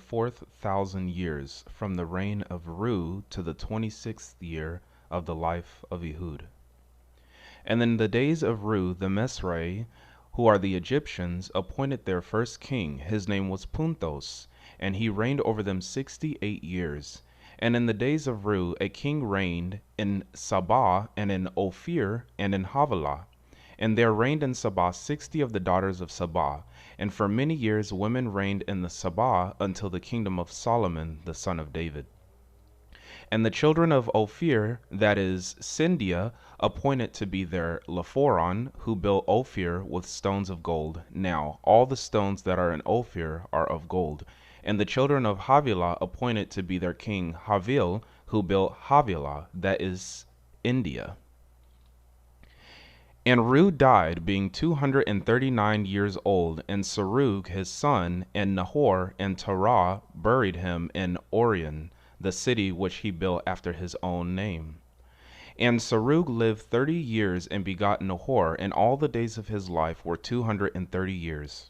4,000 years, from the reign of Ru to the 26th year of the life of Ehud. And in the days of Ru the Mesrai, who are the Egyptians, appointed their first king. His name was Puntos, and he reigned over them 68 years. And in the days of Ru a king reigned in Sabah, and in Ophir, and in Havilah. And there reigned in Sabah 60 of the daughters of Sabah. And for many years women reigned in the Sabah until the kingdom of Solomon the son of David. And the children of Ophir, that is, Sindia, appointed to be their Laphoron, who built Ophir with stones of gold. Now all the stones that are in Ophir are of gold. And the children of Havilah appointed to be their king Havil, who built Havilah, that is, India. And Ru died, being 239 years old, and Serug his son, and Nahor and Terah buried him in Orion, the city which he built after his own name. And Serug lived 30 years and begot Nahor, and all the days of his life were 230 years.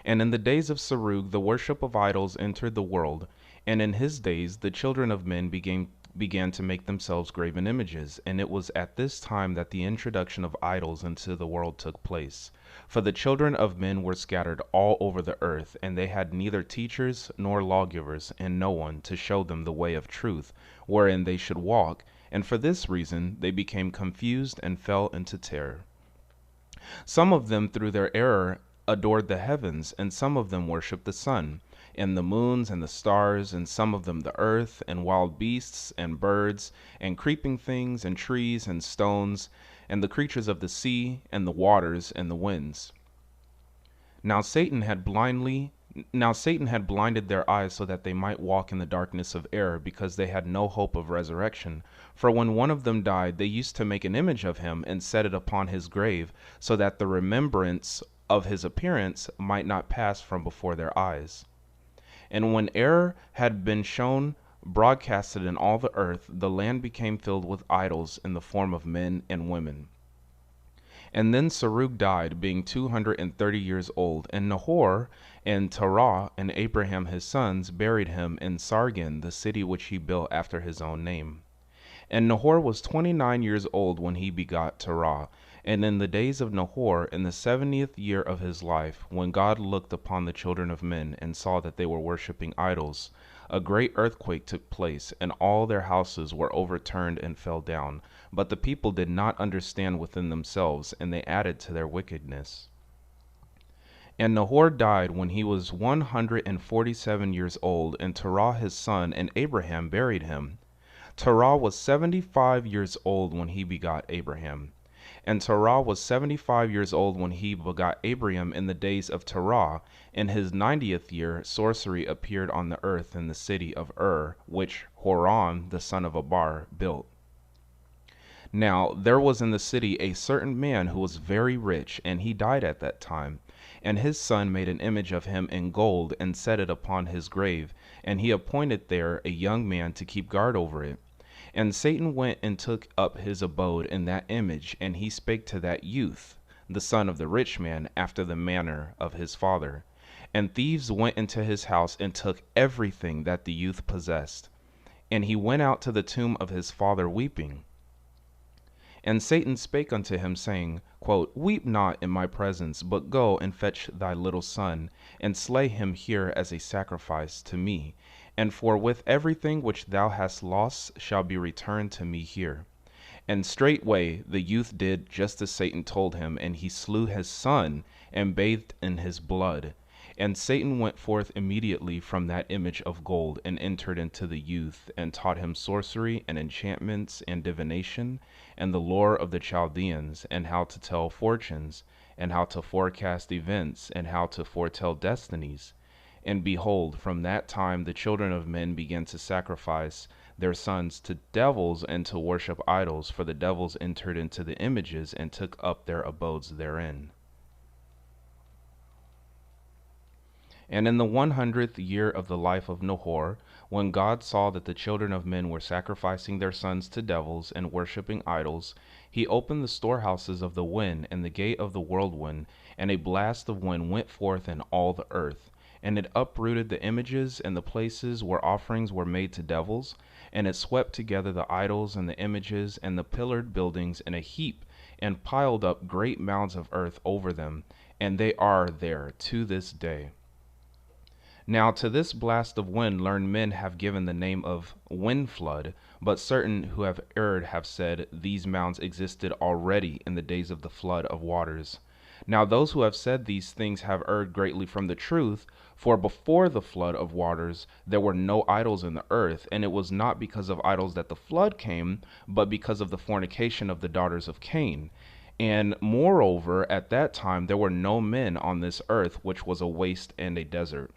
And in the days of Serug the worship of idols entered the world, and in his days the children of men began to make themselves graven images, and it was at this time that the introduction of idols into the world took place. For the children of men were scattered all over the earth, and they had neither teachers nor lawgivers, and no one to show them the way of truth, wherein they should walk, and for this reason they became confused and fell into terror. Some of them through their error adored the heavens, and some of them worshipped the sun, and the moons, and the stars, and some of them the earth, and wild beasts, and birds, and creeping things, and trees, and stones, and the creatures of the sea, and the waters, and the winds. Now Satan had blinded their eyes so that they might walk in the darkness of error, because they had no hope of resurrection. For when one of them died, they used to make an image of him, and set it upon his grave, so that the remembrance of his appearance might not pass from before their eyes. And when error had been shown broadcasted in all the earth, the land became filled with idols in the form of men and women. And then Serug died, being 230 years old, and Nahor and Terah and Abraham his sons buried him in Sargon, the city which he built after his own name. And Nahor was 29 years old when he begot Terah. And in the days of Nahor, in the 70th year of his life, when God looked upon the children of men, and saw that they were worshipping idols, a great earthquake took place, and all their houses were overturned and fell down. But the people did not understand within themselves, and they added to their wickedness. And Nahor died when he was 147 years old, and Terah his son, and Abraham buried him. Terah was 75 years old when he begot Abraham. And Terah was 75 years old when he begot Abraham in the days of Terah. In his 90th year sorcery appeared on the earth in the city of which Horam the son of Abar built. Now there was in the city a certain man who was very rich, and he died at that time. And his son made an image of him in gold, and set it upon his grave, and he appointed there a young man to keep guard over it. And Satan went and took up his abode in that image, and he spake to that youth, the son of the rich man, after the manner of his father. And thieves went into his house, and took everything that the youth possessed. And he went out to the tomb of his father weeping. And Satan spake unto him, saying, quote, Weep not in my presence, but go and fetch thy little son, and slay him here as a sacrifice to me. And forthwith everything which thou hast lost shall be returned to me here. And straightway the youth did just as Satan told him, and he slew his son, and bathed in his blood. And Satan went forth immediately from that image of gold, and entered into the youth, and taught him sorcery, and enchantments, and divination, and the lore of the Chaldeans, and how to tell fortunes, and how to forecast events, and how to foretell destinies. And behold, from that time the children of men began to sacrifice their sons to devils, and to worship idols, for the devils entered into the images, and took up their abodes therein. And in the 100th year of the life of Nahor, when God saw that the children of men were sacrificing their sons to devils, and worshipping idols, he opened the storehouses of the wind, and the gate of the whirlwind, and a blast of wind went forth in all the earth. and it uprooted the images and the places where offerings were made to devils, and it swept together the idols and the images and the pillared buildings in a heap, and piled up great mounds of earth over them, and they are there to this day. Now to this blast of wind learned men have given the name of wind flood, but certain who have erred have said these mounds existed already in the days of the flood of waters. Now those who have said these things have erred greatly from the truth, for before the flood of waters there were no idols in the earth, and it was not because of idols that the flood came, but because of the fornication of the daughters of Cain. And moreover, at that time there were no men on this earth, which was a waste and a desert.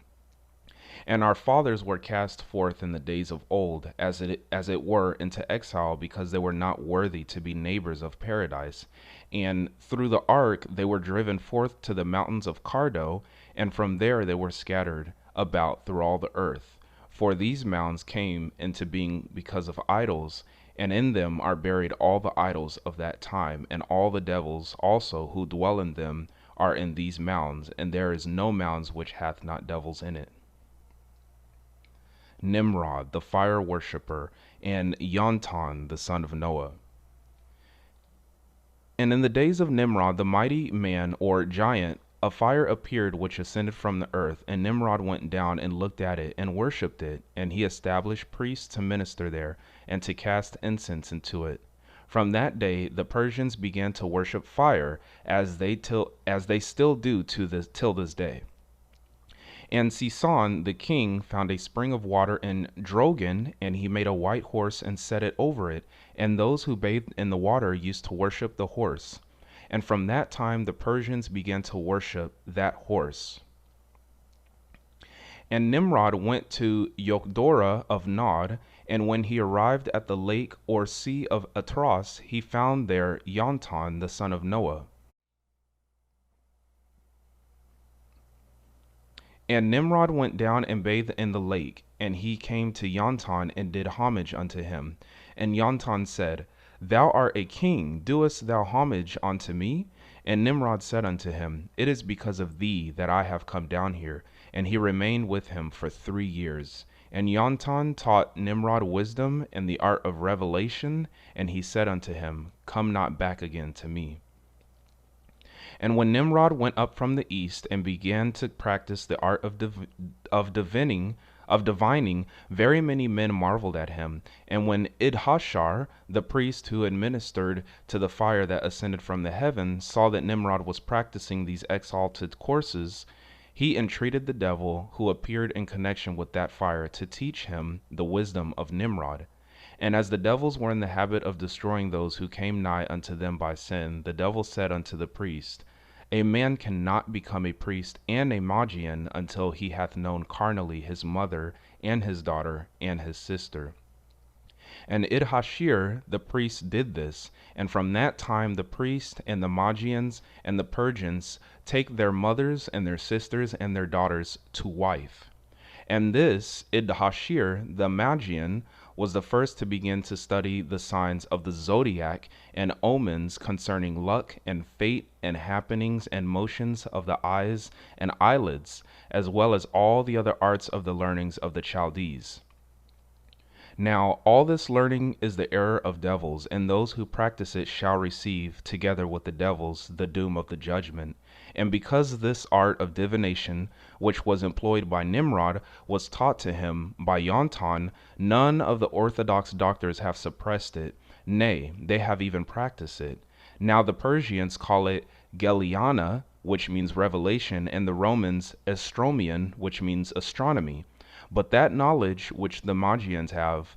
And our fathers were cast forth in the days of old, as it were, into exile, because they were not worthy to be neighbors of paradise. And through the ark they were driven forth to the mountains of Cardo, and from there they were scattered about through all the earth. For these mounds came into being because of idols, and in them are buried all the idols of that time, and all the devils also who dwell in them are in these mounds, and there is no mounds which hath not devils in it. Nimrod, the fire worshipper, and Yontan, the son of Noah. And in the days of Nimrod, the mighty man or giant, a fire appeared which ascended from the earth, and Nimrod went down and looked at it and worshipped it, and he established priests to minister there and to cast incense into it. From that day the Persians began to worship fire, as they still do till this day. And Sison the king found a spring of water in Drogan, and he made a white horse and set it over it, and those who bathed in the water used to worship the horse. And from that time the Persians began to worship that horse. And Nimrod went to Yokdora of Nod, and when he arrived at the lake or sea of Atros, he found there Yontan the son of Noah. And Nimrod went down and bathed in the lake, and he came to Yontan and did homage unto him. And Yontan said, Thou art a king, doest thou homage unto me? And Nimrod said unto him, It is because of thee that I have come down here. And he remained with him for 3 years. And Yontan taught Nimrod wisdom and the art of revelation, and he said unto him, Come not back again to me. And when Nimrod went up from the east and began to practice the art of divining, very many men marveled at him. And when Idhashar, the priest who administered to the fire that ascended from the heaven, saw that Nimrod was practicing these exalted courses, he entreated the devil who appeared in connection with that fire to teach him the wisdom of Nimrod. And as the devils were in the habit of destroying those who came nigh unto them by sin, the devil said unto the priest, A man cannot become a priest and a Magian until he hath known carnally his mother and his daughter and his sister. And Idhashir the priest did this, and from that time the priest and the Magians and the Persians take their mothers and their sisters and their daughters to wife. And this Idhashir the Magian was the first to begin to study the signs of the zodiac and omens concerning luck and fate and happenings and motions of the eyes and eyelids, as well as all the other arts of the learnings of the Chaldees. Now all this learning is the error of devils, and those who practice it shall receive, together with the devils, the doom of the judgment. And because this art of divination, which was employed by Nimrod, was taught to him by Yontan, none of the orthodox doctors have suppressed it, nay, they have even practiced it. Now the Persians call it Geliana, which means revelation, and the Romans Astromion, which means astronomy. But that knowledge which the Magians have,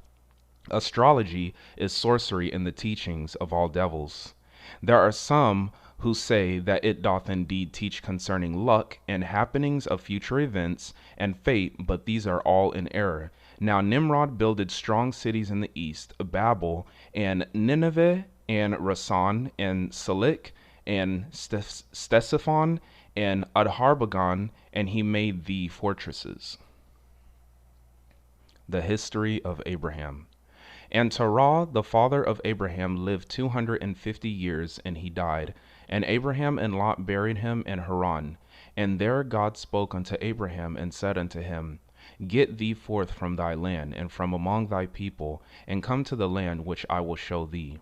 astrology, is sorcery in the teachings of all devils. There are some who say that it doth indeed teach concerning luck and happenings of future events and fate, but these are all in error. Now Nimrod builded strong cities in the east, Babel, and Nineveh, and Rasan, and Salik, and Ctesiphon, and Adharbagan, and he made the fortresses. The history of Abraham. And Terah, the father of Abraham, lived 250 years, and he died. And Abraham and Lot buried him in Haran. And there God spoke unto Abraham, and said unto him, Get thee forth from thy land, and from among thy people, and come to the land which I will show thee.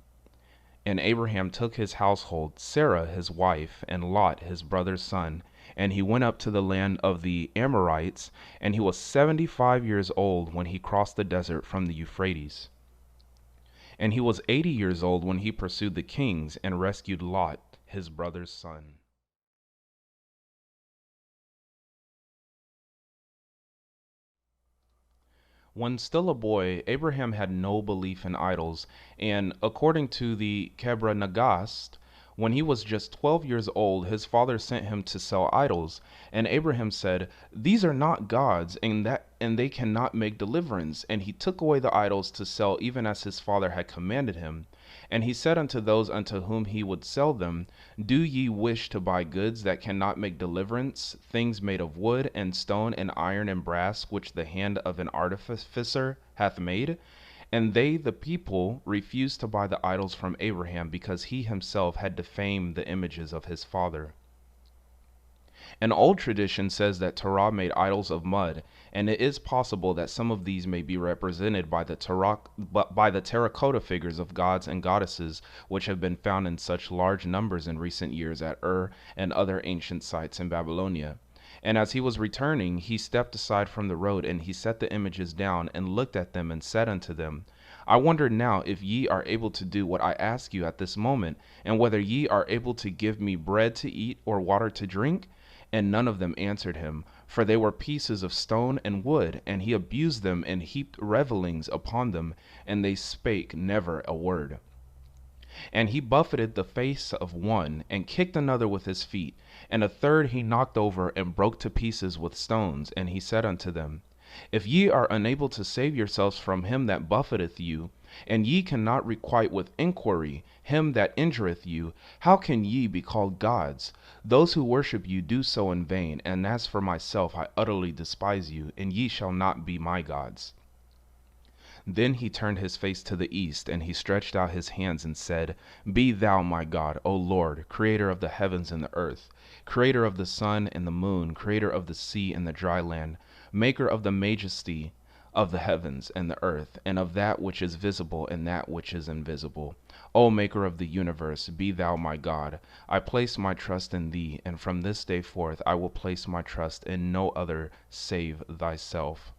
And Abraham took his household, Sarah his wife, and Lot his brother's son, and he went up to the land of the Amorites, and he was 75 years old when he crossed the desert from the Euphrates. And he was 80 years old when he pursued the kings and rescued Lot his brother's son. When still a boy, Abraham had no belief in idols, and according to the Kebra Nagast, when he was just 12 years old, his father sent him to sell idols. And Abraham said, These are not gods, and they cannot make deliverance. And he took away the idols to sell, even as his father had commanded him. And he said unto those unto whom he would sell them, Do ye wish to buy goods that cannot make deliverance, things made of wood and stone and iron and brass, which the hand of an artificer hath made? And they, the people, refused to buy the idols from Abraham, because he himself had defamed the images of his father. An old tradition says that Terah made idols of mud, and it is possible that some of these may be represented by the terracotta figures of gods and goddesses, which have been found in such large numbers in recent years at and other ancient sites in Babylonia. And as he was returning, he stepped aside from the road, and he set the images down, and looked at them, and said unto them, I wonder now if ye are able to do what I ask you at this moment, and whether ye are able to give me bread to eat or water to drink? And none of them answered him, for they were pieces of stone and wood, and he abused them and heaped revilings upon them, and they spake never a word. And he buffeted the face of one, and kicked another with his feet, and a third he knocked over, and broke to pieces with stones. And he said unto them, If ye are unable to save yourselves from him that buffeteth you, and ye cannot requite with inquiry him that injureth you, how can ye be called gods? Those who worship you do so in vain, and as for myself, I utterly despise you, and ye shall not be my gods. Then he turned his face to the east, and he stretched out his hands and said, Be thou my God, O Lord, creator of the heavens and the earth, creator of the sun and the moon, creator of the sea and the dry land, maker of the majesty of the heavens and the earth, and of that which is visible and that which is invisible. O maker of the universe, be thou my God. I place my trust in thee, and from this day forth I will place my trust in no other save thyself.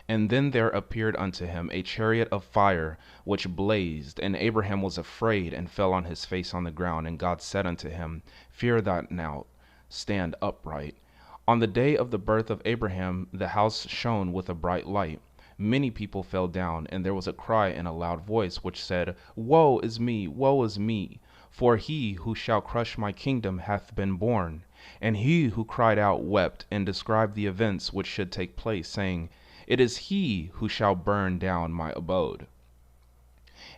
And then there appeared unto him a chariot of fire, which blazed. And Abraham was afraid, and fell on his face on the ground. And God said unto him, Fear thou not, stand upright. On the day of the birth of Abraham, the house shone with a bright light. Many people fell down, and there was a cry in a loud voice, which said, Woe is me, woe is me! For he who shall crush my kingdom hath been born. And he who cried out wept, and described the events which should take place, saying, It is he who shall burn down my abode.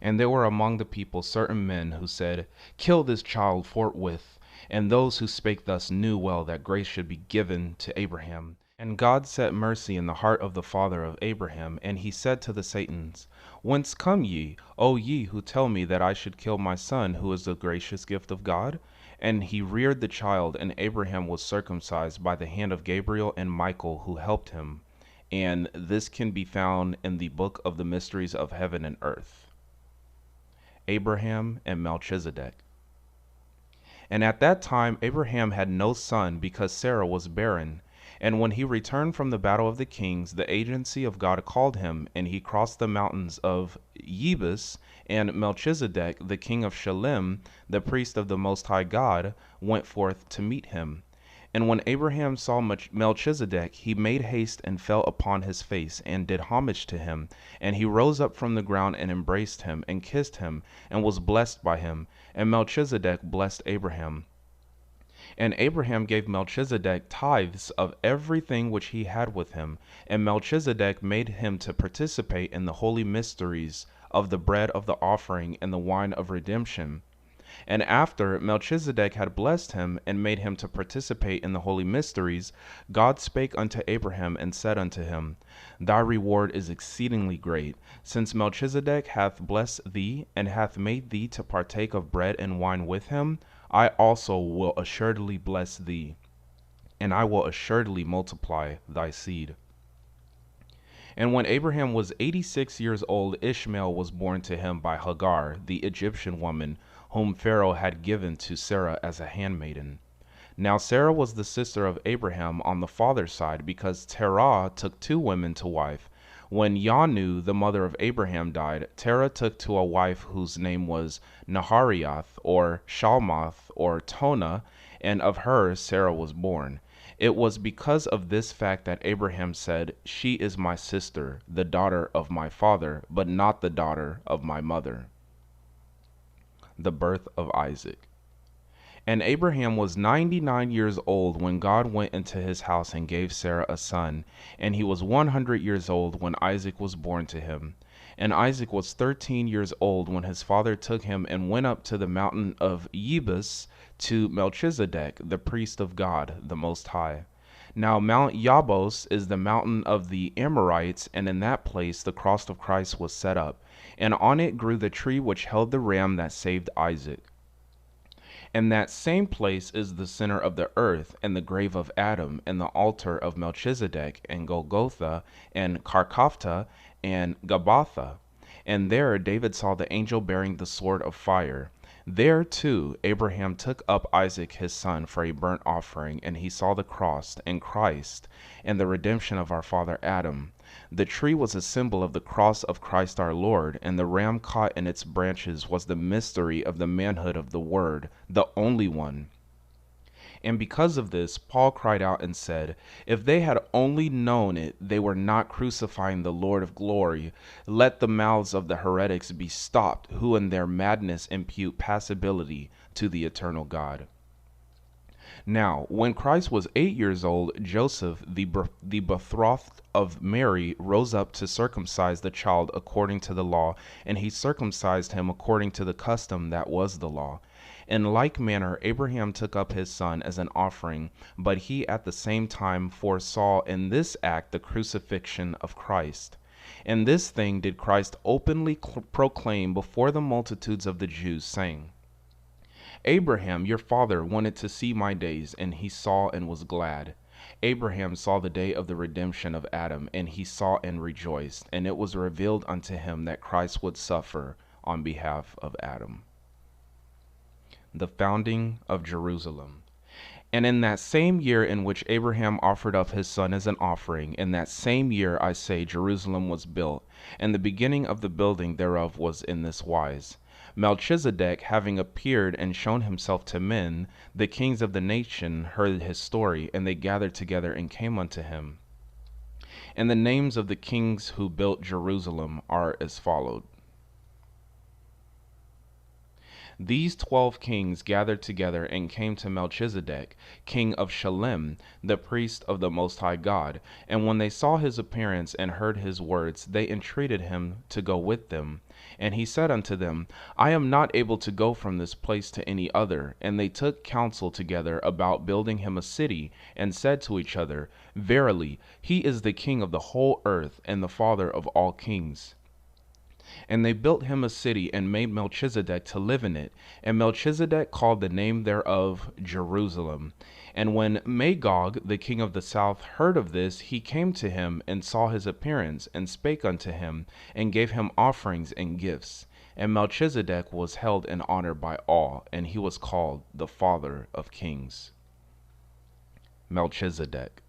And there were among the people certain men who said, Kill this child forthwith. And those who spake thus knew well that grace should be given to Abraham. And God set mercy in the heart of the father of Abraham, and he said to the Satans, Whence come ye, O ye who tell me that I should kill my son, who is the gracious gift of God? And he reared the child, and Abraham was circumcised by the hand of Gabriel and Michael, who helped him. And this can be found in the book of the mysteries of heaven and earth. Abraham and Melchizedek. And at that time Abraham had no son, because Sarah was barren. And when he returned from the battle of the kings, the agency of God called him, and he crossed the mountains of Jebus, and Melchizedek, the king of Shalem, the priest of the Most High God, went forth to meet him. And when Abraham saw Melchizedek, he made haste and fell upon his face, and did homage to him. And he rose up from the ground, and embraced him, and kissed him, and was blessed by him. And Melchizedek blessed Abraham. And Abraham gave Melchizedek tithes of everything which he had with him. And Melchizedek made him to participate in the holy mysteries of the bread of the offering and the wine of redemption. And after Melchizedek had blessed him, and made him to participate in the holy mysteries, God spake unto Abraham, and said unto him, Thy reward is exceedingly great, since Melchizedek hath blessed thee, and hath made thee to partake of bread and wine with him. I also will assuredly bless thee. and I will assuredly multiply thy seed. And when Abraham was 86 years old, Ishmael was born to him by Hagar, the Egyptian woman, whom Pharaoh had given to Sarah as a handmaiden. Now Sarah was the sister of Abraham on the father's side, because Terah took two women to wife. When Yanu, the mother of Abraham, died, Terah took to a wife whose name was Nahariath, or Shalmath, or Tonah, and of her Sarah was born. It was because of this fact that Abraham said, "She is my sister, the daughter of my father, but not the daughter of my mother." The birth of Isaac. And Abraham was 99 years old when God went into his house and gave Sarah a son, and he was 100 years old when Isaac was born to him. And Isaac was 13 years old when his father took him and went up to the mountain of Yebus to Melchizedek, the priest of God, the Most High. Now Mount Yabos is the mountain of the Amorites, and in that place the cross of Christ was set up, and on it grew the tree which held the ram that saved Isaac. And that same place is the center of the earth, and the grave of Adam, and the altar of Melchizedek, and Golgotha, and Karkaphtha, and Gabbatha. And there David saw the angel bearing the sword of fire. There, too, Abraham took up Isaac his son for a burnt offering, and he saw the cross, and Christ, and the redemption of our father Adam. The tree was a symbol of the cross of Christ our Lord, and the ram caught in its branches was the mystery of the manhood of the Word, the only one. And because of this, Paul cried out and said, "If they had only known it, they were not crucifying the Lord of glory. Let the mouths of the heretics be stopped, who in their madness impute passibility to the eternal God." Now, when Christ was 8 years old, Joseph, the betrothed of Mary, rose up to circumcise the child according to the law, and he circumcised him according to the custom that was the law. In like manner, Abraham took up his son as an offering, but he at the same time foresaw in this act the crucifixion of Christ. And this thing did Christ openly proclaim before the multitudes of the Jews, saying, "Abraham, your father, wanted to see my days, and he saw and was glad." Abraham saw the day of the redemption of Adam, and he saw and rejoiced, and it was revealed unto him that Christ would suffer on behalf of Adam. The founding of Jerusalem. And in that same year in which Abraham offered up his son as an offering, in that same year, I say, Jerusalem was built, and the beginning of the building thereof was in this wise. Melchizedek, having appeared and shown himself to men, the kings of the nation heard his story, and they gathered together and came unto him. And the names of the kings who built Jerusalem are as followed. These 12 kings gathered together and came to Melchizedek, king of Shalem, the priest of the Most High God. And when they saw his appearance and heard his words, they entreated him to go with them. And he said unto them, "I am not able to go from this place to any other." And they took counsel together about building him a city, and said to each other, "Verily, he is the king of the whole earth, and the father of all kings." And they built him a city, and made Melchizedek to live in it. And Melchizedek called the name thereof Jerusalem. And when Magog, the king of the south, heard of this, he came to him, and saw his appearance, and spake unto him, and gave him offerings and gifts. And Melchizedek was held in honor by all, and he was called the Father of Kings. Melchizedek.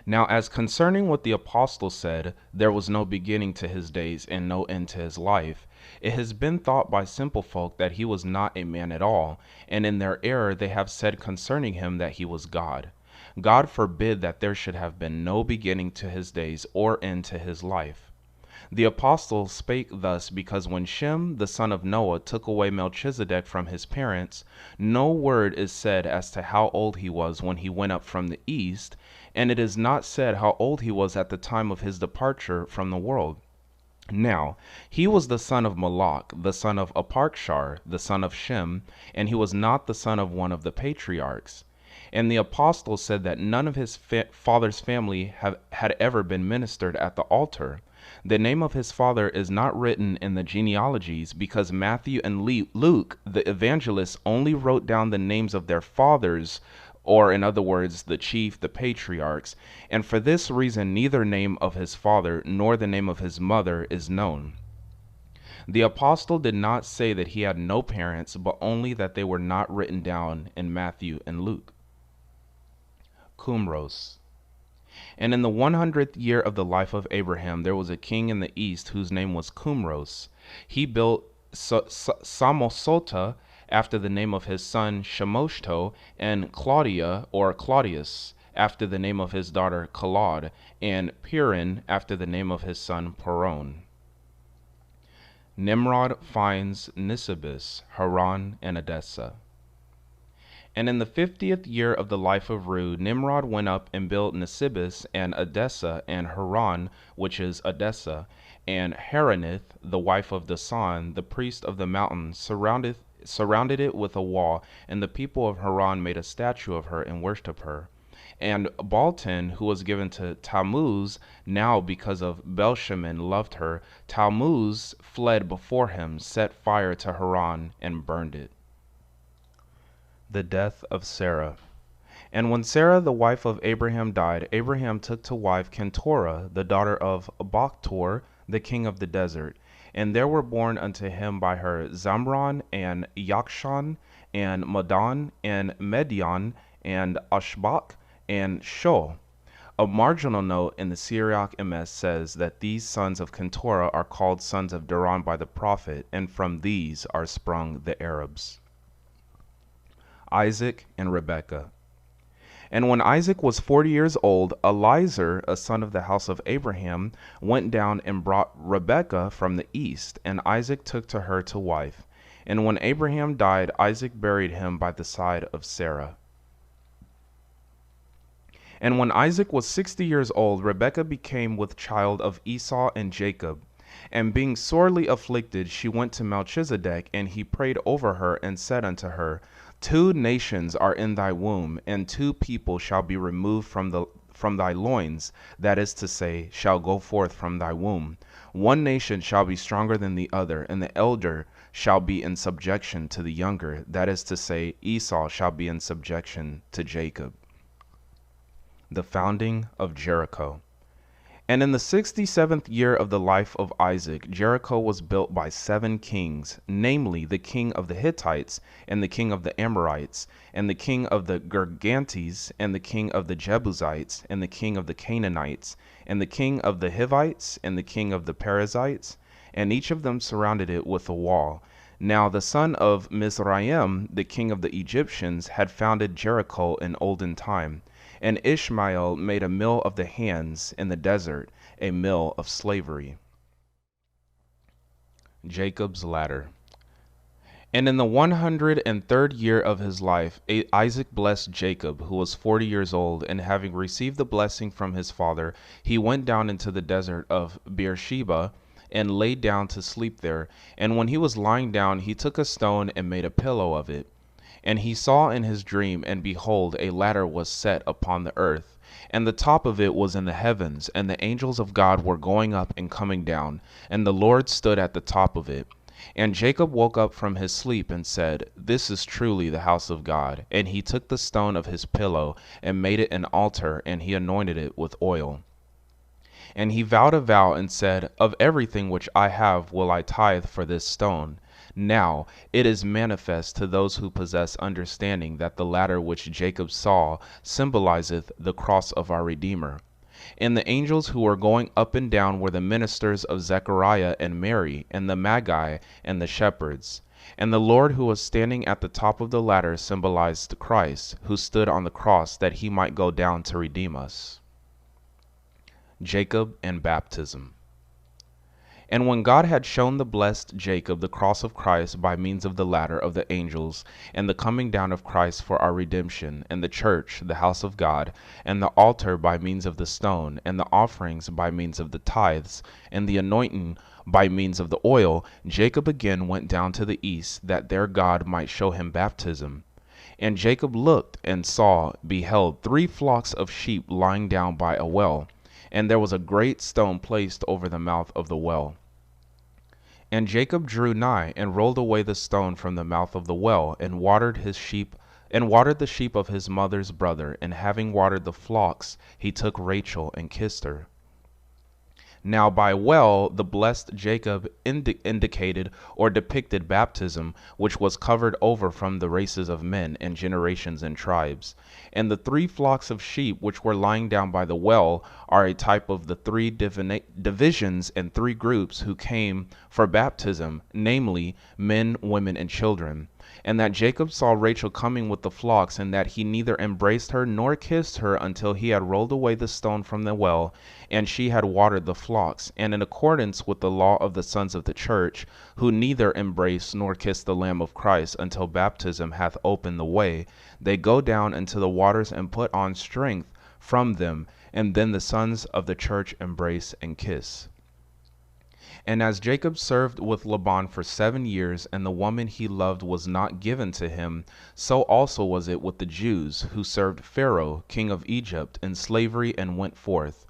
Now, as concerning what the apostle said, there was no beginning to his days and no end to his life, it has been thought by simple folk that he was not a man at all, and in their error they have said concerning him that he was God. God forbid that there should have been no beginning to his days or end to his life. The apostle spake thus because when Shem, the son of Noah, took away Melchizedek from his parents, no word is said as to how old he was when he went up from the east, and it is not said how old he was at the time of his departure from the world. Now, he was the son of Malak, the son of Aparkshar, the son of Shem, and he was not the son of one of the patriarchs. And the apostle said that none of his father's family had ever been ministered at the altar. The name of his father is not written in the genealogies because Matthew and Luke, the evangelists, only wrote down the names of their fathers or in other words, the chief, the patriarchs, and for this reason neither name of his father nor the name of his mother is known. The apostle did not say that he had no parents, but only that they were not written down in Matthew and Luke. Qumros. And in the 100th year of the life of Abraham, there was a king in the east whose name was Qumros. He built Samosata after the name of his son Shemoshto, and Claudia or Claudius after the name of his daughter Claude, and Piran after the name of his son Peron. Nimrod finds Nisibis, Haran, and Edessa. And in the 50th year of the life of Ru, Nimrod went up and built Nisibis and Edessa and Haran, which is Edessa, and Haranith, the wife of Dasan, the priest of the mountain, surrounded it with a wall, and the people of Haran made a statue of her and worshipped her. And Baltan, who was given to Tammuz, now because of Belshazzar loved her, Tammuz fled before him, set fire to Haran, and burned it. The death of Sarah. And when Sarah, the wife of Abraham, died, Abraham took to wife Keturah, the daughter of Bakhtor, the king of the desert. And there were born unto him by her Zamran, and Yakshan, and Madan, and Median, and Ashbak, and Shol. A marginal note in the Syriac MS says that these sons of Keturah are called sons of Duran by the prophet, and from these are sprung the Arabs. Isaac and Rebekah. And when Isaac was 40 years old, Eliezer, a son of the house of Abraham, went down and brought Rebekah from the east, and Isaac took to her to wife. And when Abraham died, Isaac buried him by the side of Sarah. And when Isaac was 60 years old, Rebekah became with child of Esau and Jacob. And being sorely afflicted, she went to Melchizedek, and he prayed over her and said unto her, 2 nations are in thy womb, and 2 people shall be removed from thy loins, that is to say, shall go forth from thy womb. 1 nation shall be stronger than the other, and the elder shall be in subjection to the younger, that is to say, Esau shall be in subjection to Jacob. The founding of Jericho. And in the 67th year of the life of Isaac, Jericho was built by 7 kings, namely the king of the Hittites, and the king of the Amorites, and the king of the Girgantes, and the king of the Jebusites, and the king of the Canaanites, and the king of the Hivites, and the king of the Perizzites, and each of them surrounded it with a wall. Now the son of Mizraim, the king of the Egyptians, had founded Jericho in olden time. And Ishmael made a mill of the hands in the desert, a mill of slavery. Jacob's ladder. And in the 103rd year of his life, Isaac blessed Jacob, who was 40 years old, and having received the blessing from his father, he went down into the desert of Beersheba, and lay down to sleep there. And when he was lying down, he took a stone and made a pillow of it. And he saw in his dream, and behold, a ladder was set upon the earth, and the top of it was in the heavens, and the angels of God were going up and coming down, and the Lord stood at the top of it. And Jacob woke up from his sleep and said, This is truly the house of God. And he took the stone of his pillow, and made it an altar, and he anointed it with oil. And he vowed a vow and said, Of everything which I have will I tithe for this stone. Now it is manifest to those who possess understanding that the ladder which Jacob saw symbolizeth the cross of our Redeemer. And the angels who were going up and down were the ministers of Zechariah and Mary, and the Magi, and the shepherds. And the Lord who was standing at the top of the ladder symbolized Christ, who stood on the cross that he might go down to redeem us. Jacob and baptism. And when God had shown the blessed Jacob the cross of Christ by means of the ladder of the angels, and the coming down of Christ for our redemption, and the church, the house of God, and the altar by means of the stone, and the offerings by means of the tithes, and the anointing by means of the oil, Jacob again went down to the east, that there God might show him baptism. And Jacob looked and beheld 3 flocks of sheep lying down by a well, and there was a great stone placed over the mouth of the well. And Jacob drew nigh, and rolled away the stone from the mouth of the well, and watered his sheep, and watered the sheep of his mother's brother, and having watered the flocks, he took Rachel and kissed her. Now by well the blessed Jacob indicated or depicted baptism, which was covered over from the races of men and generations and tribes. And the 3 flocks of sheep which were lying down by the well are a type of the 3 divisions and 3 groups who came for baptism, namely men, women, and children. And that Jacob saw Rachel coming with the flocks, and that he neither embraced her nor kissed her until he had rolled away the stone from the well, and she had watered the flocks. And in accordance with the law of the sons of the church, who neither embrace nor kiss the Lamb of Christ until baptism hath opened the way, they go down into the waters and put on strength from them, and then the sons of the church embrace and kiss. And as Jacob served with Laban for 7 years, and the woman he loved was not given to him, so also was it with the Jews, who served Pharaoh, king of Egypt, in slavery and went forth.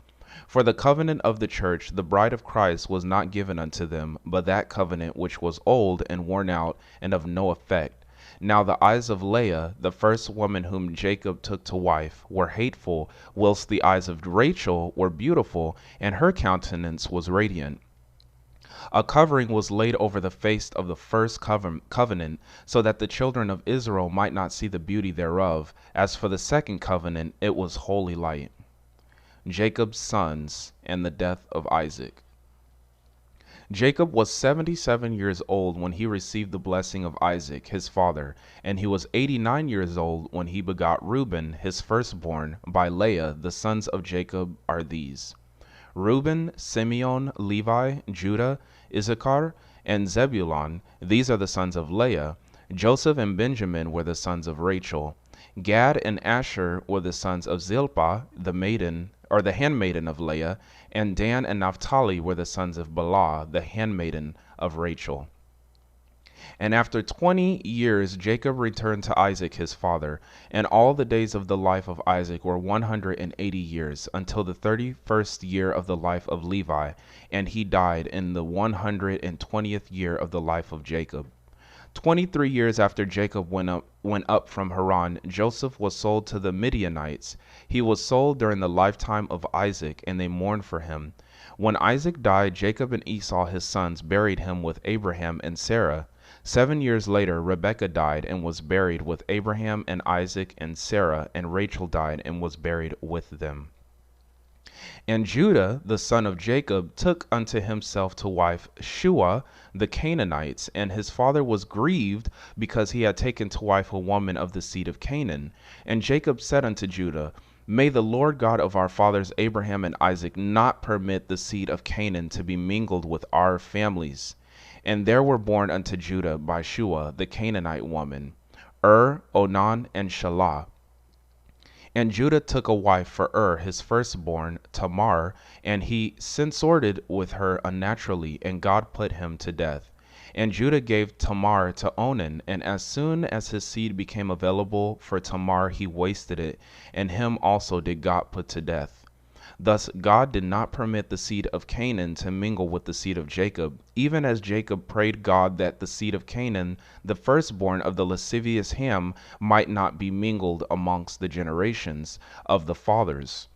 For the covenant of the church, the bride of Christ, was not given unto them, but that covenant which was old and worn out and of no effect. Now the eyes of Leah, the first woman whom Jacob took to wife, were hateful, whilst the eyes of Rachel were beautiful, and her countenance was radiant. A covering was laid over the face of the first covenant, so that the children of Israel might not see the beauty thereof. As for the second covenant, it was wholly light. Jacob's sons and the death of Isaac. Jacob was 77 years old when he received the blessing of Isaac, his father, and he was 89 years old when he begot Reuben, his firstborn, by Leah. The sons of Jacob are these: Reuben, Simeon, Levi, Judah, Issachar, and Zebulun. These are the sons of Leah. Joseph and Benjamin were the sons of Rachel. Gad and Asher were the sons of Zilpah, the maiden, or the handmaiden of Leah, and Dan and Naphtali were the sons of Bilhah, the handmaiden of Rachel. And after 20 years Jacob returned to Isaac his father, and all the days of the life of Isaac were 180 years, until the 31st year of the life of Levi, and he died in the 120th year of the life of Jacob. 23 years after Jacob went up from Haran, Joseph was sold to the Midianites. He was sold during the lifetime of Isaac, and they mourned for him. When Isaac died, Jacob and Esau his sons buried him with Abraham and Sarah. 7 years later, Rebekah died and was buried with Abraham and Isaac and Sarah, and Rachel died and was buried with them. And Judah, the son of Jacob, took unto himself to wife Shua the Canaanites, and his father was grieved because he had taken to wife a woman of the seed of Canaan. And Jacob said unto Judah, May the Lord God of our fathers Abraham and Isaac not permit the seed of Canaan to be mingled with our families. And there were born unto Judah by Shua the Canaanite woman, Onan, and Shelah. And Judah took a wife for his firstborn, Tamar, and he consorted with her unnaturally, and God put him to death. And Judah gave Tamar to Onan, and as soon as his seed became available for Tamar, he wasted it, and him also did God put to death. Thus God did not permit the seed of Canaan to mingle with the seed of Jacob, even as Jacob prayed God that the seed of Canaan, the firstborn of the lascivious Ham, might not be mingled amongst the generations of the fathers.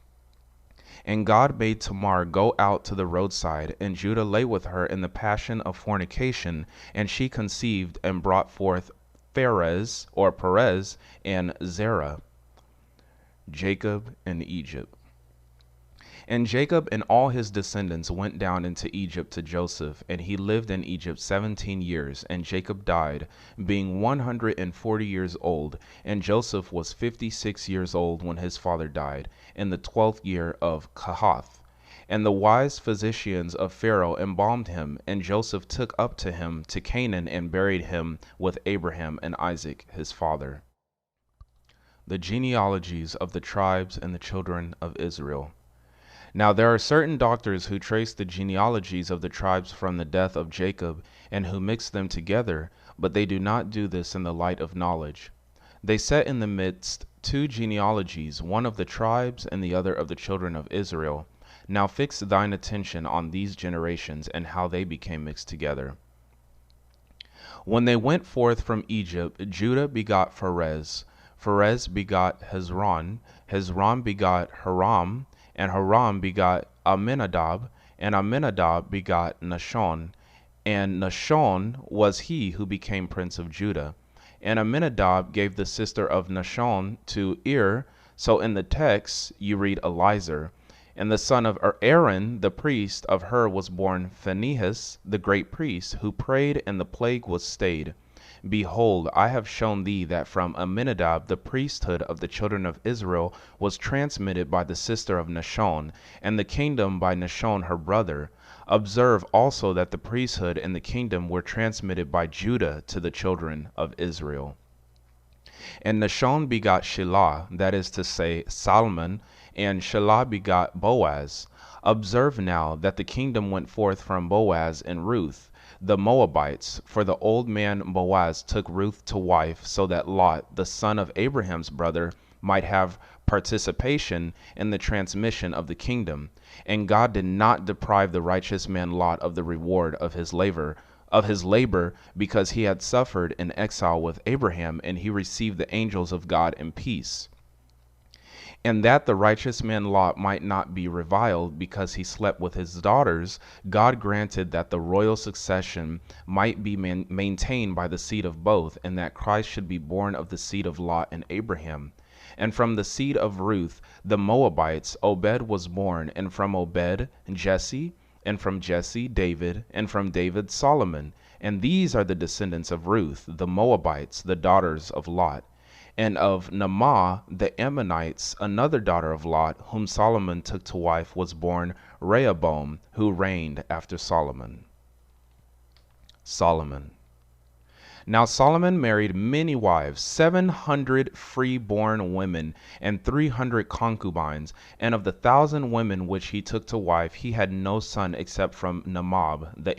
And God bade Tamar go out to the roadside, and Judah lay with her in the passion of fornication, and she conceived and brought forth Perez, and Zerah. Jacob in Egypt. And Jacob and all his descendants went down into Egypt to Joseph, and he lived in Egypt 17 years. And Jacob died, being 140 years old, and Joseph was 56 years old when his father died, in the 12th year of Kahath. And the wise physicians of Pharaoh embalmed him, and Joseph took up to him to Canaan and buried him with Abraham and Isaac his father. The genealogies of the tribes and the children of Israel. Now there are certain doctors who trace the genealogies of the tribes from the death of Jacob, and who mix them together, but they do not do this in the light of knowledge. They set in the midst 2 genealogies, one of the tribes and the other of the children of Israel. Now fix thine attention on these generations, and how they became mixed together. When they went forth from Egypt, Judah begot Pharez. Pharez begot Hezron, Hezron begot Haram, and Haram begot Amminadab, and Amminadab begot Nahshon. And Nahshon was he who became prince of Judah. And Amminadab gave the sister of Nahshon to Ir, so in the text you read Eliezer. And the son of Aaron, the priest, of her was born Phinehas, the great priest, who prayed, and the plague was stayed. Behold, I have shown thee that from Amminadab the priesthood of the children of Israel was transmitted by the sister of Nahshon, and the kingdom by Nahshon her brother. Observe also that the priesthood and the kingdom were transmitted by Judah to the children of Israel. And Nahshon begot Shelah, that is to say, Salmon, and Shelah begot Boaz. Observe now that the kingdom went forth from Boaz and Ruth, the Moabites, for the old man Boaz took Ruth to wife, so that Lot, the son of Abraham's brother, might have participation in the transmission of the kingdom. And God did not deprive the righteous man Lot of the reward of his labor, because he had suffered in exile with Abraham, and he received the angels of God in peace. And that the righteous man Lot might not be reviled because he slept with his daughters, God granted that the royal succession might be maintained by the seed of both, and that Christ should be born of the seed of Lot and Abraham. And from the seed of Ruth, the Moabites, Obed was born, and from Obed, Jesse, and from Jesse, David, and from David, Solomon. And these are the descendants of Ruth, the Moabites, the daughters of Lot. And of Naamah, the Ammonites, another daughter of Lot, whom Solomon took to wife, was born Rehoboam, who reigned after Solomon. Now Solomon married many wives, 700 free-born women, and 300 concubines. And of the 1,000 women which he took to wife, he had no son except from Naamah, the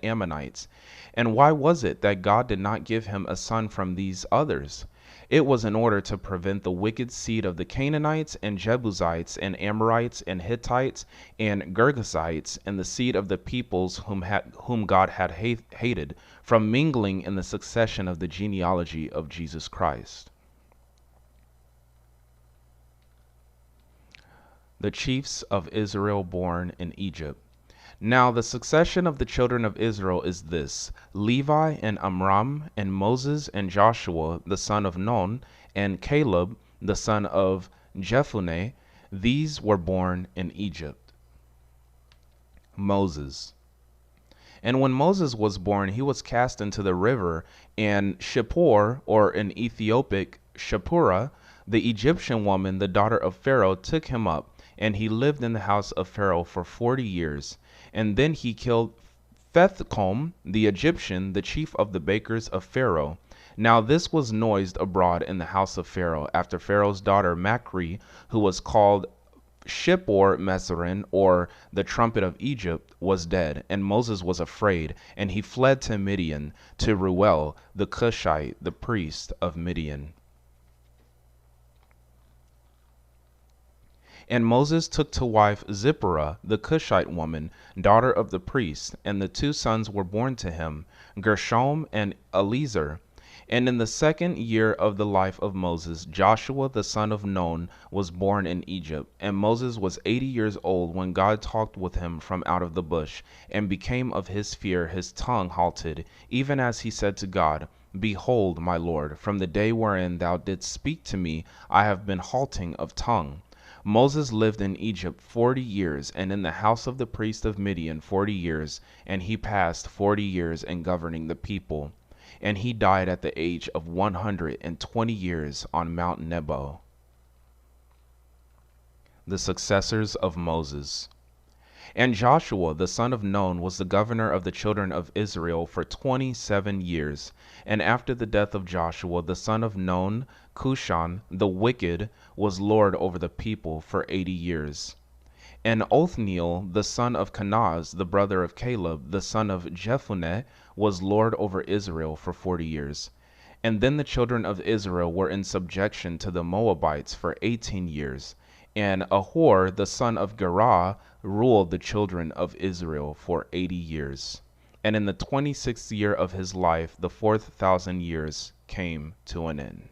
Ammonites. And why was it that God did not give him a son from these others? It was in order to prevent the wicked seed of the Canaanites and Jebusites and Amorites and Hittites and Girgashites and the seed of the peoples whom God had hated from mingling in the succession of the genealogy of Jesus Christ. The chiefs of Israel born in Egypt. Now the succession of the children of Israel is this: Levi and Amram and Moses and Joshua the son of Nun and Caleb the son of Jephunneh. These were born in Egypt. Moses. And when Moses was born, he was cast into the river, and Shipor, or in Ethiopic Shipporah, the Egyptian woman, the daughter of Pharaoh, took him up, and he lived in the house of Pharaoh for 40 years. And then he killed Phethcom, the Egyptian, the chief of the bakers of Pharaoh. Now this was noised abroad in the house of Pharaoh, after Pharaoh's daughter Macri, who was called Shipor-Messerin, or the trumpet of Egypt, was dead. And Moses was afraid, and he fled to Midian, to Reuel the Cushite, the priest of Midian. And Moses took to wife Zipporah, the Cushite woman, daughter of the priest, and the 2 sons were born to him, Gershom and Eliezer. And in the 2nd year of the life of Moses, Joshua the son of Nun was born in Egypt. And Moses was 80 years old when God talked with him from out of the bush, and became of his fear his tongue halted, even as he said to God, Behold, my Lord, from the day wherein thou didst speak to me, I have been halting of tongue. Moses lived in Egypt 40 years, and in the house of the priest of Midian 40 years, and he passed 40 years in governing the people. And he died at the age of 120 years on Mount Nebo. The successors of Moses. And Joshua the son of Nun was the governor of the children of Israel for 27 years. And after the death of Joshua the son of Nun, Cushan the wicked was lord over the people for 80 years. And Othniel the son of Kenaz, the brother of Caleb, the son of Jephunneh, was lord over Israel for 40 years. And then the children of Israel were in subjection to the Moabites for 18 years. And Ahor the son of Gerah ruled the children of Israel for 80 years. And in the 26th year of his life, the 4,000 years came to an end.